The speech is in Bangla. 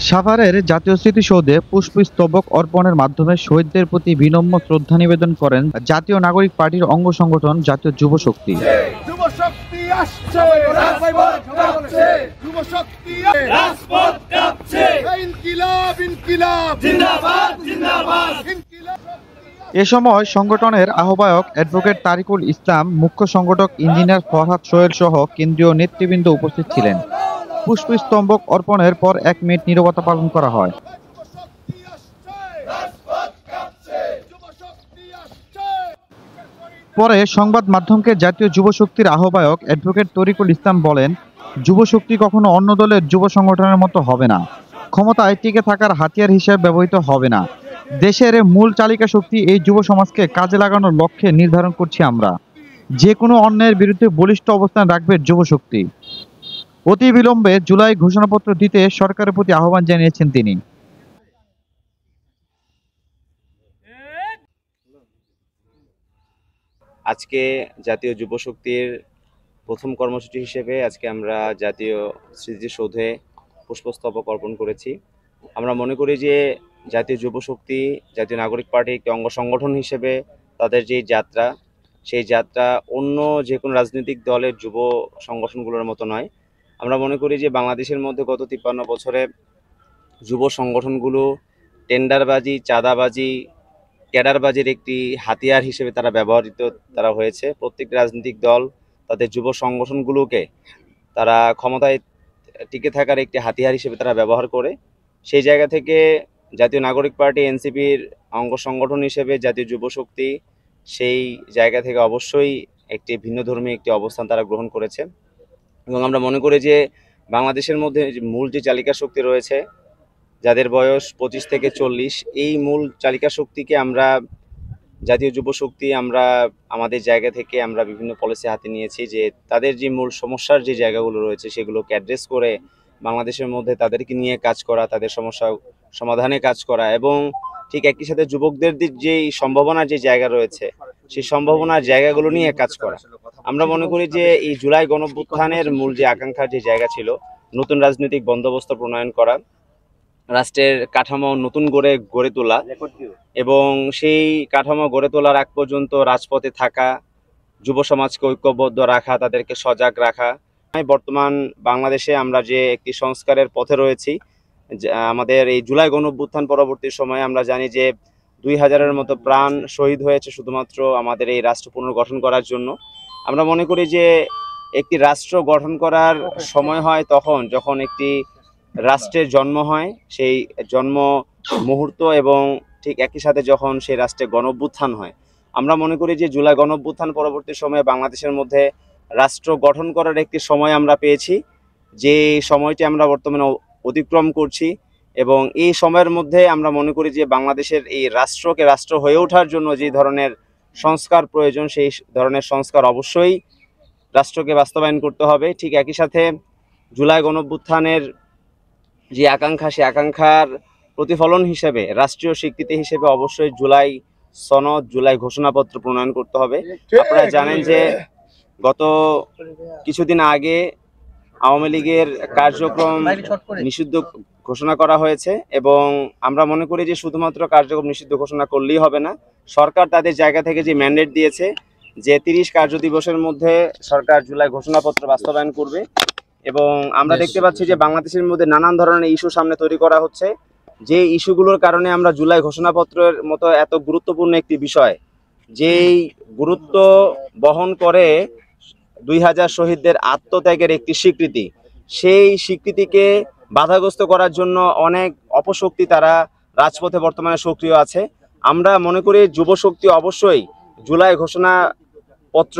সাভারের জাতীয় স্মৃতিসৌধে পুষ্পস্তবক অর্পণের মাধ্যমে শহীদদের প্রতি বিনম্র শ্রদ্ধা নিবেদন করেন জাতীয় নাগরিক পার্টির অঙ্গ সংগঠন জাতীয় যুব শক্তি। এ সময় সংগঠনের আহ্বায়ক অ্যাডভোকেট তারিকুল ইসলাম, মুখ্য সংগঠক ইঞ্জিনিয়ার ফরহাদ সোহেল সহ কেন্দ্রীয় নেতৃবৃন্দ উপস্থিত ছিলেন। পুষ্পস্তবক অর্পণের পর 1 মিনিট নীরবতা পালন করা হয়। পরে সংবাদ মাধ্যমকে জাতীয় যুব শক্তির আহ্বায়ক অ্যাডভোকেট তরিকুল ইসলাম বলেন, যুব শক্তি কখনো অন্য দলের যুব সংগঠনের মতো হবে না, ক্ষমতায় টিকে থাকার হাতিয়ার হিসেবে ব্যবহৃত হবে না। দেশের মূল চালিকা শক্তি এই যুব সমাজকে কাজে লাগানোর লক্ষ্যে নির্ধারণ করছি আমরা। যে কোনো অন্যায়ের বিরুদ্ধে বলিষ্ঠ অবস্থান রাখবে যুব শক্তি। অতি বিলম্বে জুলাই ঘোষণাপত্র দিতে সরকারের প্রতি আহ্বান জানিয়েছেন তিনি। আজকে জাতীয় যুব শক্তির প্রথম কর্মসূচি হিসেবে আজকে আমরা জাতীয় স্মৃতিসৌধে পুষ্পস্তবক অর্পণ করেছি। আমরা মনে করি যে জাতীয় যুব শক্তি জাতীয় নাগরিক পার্টির একটি অঙ্গ সংগঠন হিসেবে তাদের যে যাত্রা, সেই যাত্রা অন্য যে কোনো রাজনৈতিক দলের যুব সংগঠনগুলোর মতো নয়। আমরা মনে করি যে বাংলাদেশের মধ্যে গত 53 বছরে যুব সংগঠনগুলো টেন্ডারবাজি, চাঁদাবাজি, ক্যাডারবাজির একটি হাতিয়ার হিসেবে তারা হয়েছে। প্রত্যেক রাজনৈতিক দল তাদের যুব সংগঠনগুলোকে তারা ক্ষমতায় টিকে থাকার একটি হাতিয়ার হিসেবে তারা ব্যবহার করে। সেই জায়গা থেকে জাতীয় নাগরিক পার্টি এনসিপির অঙ্গ সংগঠন হিসেবে জাতীয় যুব শক্তি সেই জায়গা থেকে অবশ্যই একটি ভিন্নধর্মী একটি অবস্থান তারা গ্রহণ করেছে। এবং আমরা মনে করি যে বাংলাদেশের মধ্যে মূল যে চালিকা শক্তি রয়েছে, যাদের বয়স 25 থেকে 40, এই মূল চালিকা শক্তিকে আমরা জাতীয় যুব শক্তি আমরা আমাদের জায়গা থেকে আমরা বিভিন্ন পলিসি হাতে নিয়েছি যে তাদের যে মূল সমস্যার যে জায়গাগুলো রয়েছে সেগুলোকে অ্যাড্রেস করে বাংলাদেশের মধ্যে তাদেরকে নিয়ে কাজ করা, তাদের সমস্যা সমাধানে কাজ করা, এবং ঠিক একই সাথে যুবকদের যেই সম্ভাবনার যে জায়গা রয়েছে সেই সম্ভাবনার জায়গাগুলো নিয়ে কাজ করা। আমরা মনে করি যে এই জুলাই গণঅভ্যুত্থানের মূল যে আকাঙ্ক্ষার যে জায়গা ছিল, নতুন রাজনৈতিক বন্দোবস্ত প্রণয়ন করা, রাষ্ট্রের কাঠামো নতুন করে গড়ে তোলা, এবং সেই কাঠামো গড়ে তোলার আগ পর্যন্ত রাজপথে থাকা, যুব সমাজকে ঐক্যবদ্ধ রাখা, তাদেরকে সজাগ রাখা। বর্তমান বাংলাদেশে আমরা যে একটি সংস্কারের পথে রয়েছি, আমাদের এই জুলাই গণঅভ্যুত্থান পরবর্তী সময়ে আমরা জানি যে 2000-এর মতো প্রাণ শহীদ হয়েছে শুধুমাত্র আমাদের এই রাষ্ট্র পুনর্গঠন করার জন্য। আমরা মনে করি যে একটি রাষ্ট্র গঠন করার সময় হয় তখন যখন একটি রাষ্ট্রের জন্ম হয়, সেই জন্ম মুহূর্ত এবং ঠিক একই সাথে যখন সেই রাষ্ট্রে গণঅভ্যুত্থান হয়। আমরা মনে করি যে জুলাই গণঅভ্যুত্থান পরবর্তী সময়ে বাংলাদেশের মধ্যে রাষ্ট্র গঠন করার একটি সময় আমরা পেয়েছি, যে সময়টি আমরা বর্তমানে অতিক্রম করছি। এবং এই সময়ের মধ্যে আমরা মনে করি যে বাংলাদেশের এই রাষ্ট্রকে রাষ্ট্র হয়ে ওঠার জন্য যে ধরনের সংস্কার প্রয়োজন, সেই ধরনের সংস্কার অবশ্যই রাষ্ট্রকে বাস্তবায়ন করতে হবে। ঠিক একই সাথে জুলাই গণঅভ্যুত্থানের যে আকাঙ্ক্ষা, সেই আকাঙ্ক্ষার প্রতিফলন হিসেবে রাষ্ট্রীয় স্বীকৃতি হিসেবে অবশ্যই জুলাই সনদ, জুলাই ঘোষণাপত্র প্রণয়ন করতে হবে। আপনারা জানেন যে গত কিছুদিন আগে আওয়ামী লীগের কার্যক্রম নিষিদ্ধ ঘোষণা করা হয়েছে, এবং আমরা মনে করি যে শুধুমাত্র কার্যক্রম নিষিদ্ধ ঘোষণা করলেই হবে না। সরকার তাদের জায়গা থেকে যে ম্যান্ডেট দিয়েছে যে 30 কার্য দিবসের মধ্যে সরকার জুলাই ঘোষণাপত্র বাস্তবায়ন করবে। এবং আমরা দেখতে পাচ্ছি যে বাংলাদেশের মধ্যে নানান ধরনের ইস্যু সামনে তৈরি করা হচ্ছে, যে ইস্যুগুলোর কারণে আমরা জুলাই ঘোষণাপত্রের মতো এত গুরুত্বপূর্ণ একটি বিষয়, যেই গুরুত্ব বহন করে 2000 শহীদদের আত্মত্যাগের একটি স্বীকৃতি, সেই স্বীকৃতিকে বাধাগ্রস্ত করার জন্য অনেক অপশক্তি তারা রাজপথে বর্তমানে সক্রিয় আছে। আমরা মনে করি যুব শক্তি অবশ্যই জুলাই ঘোষণাপত্র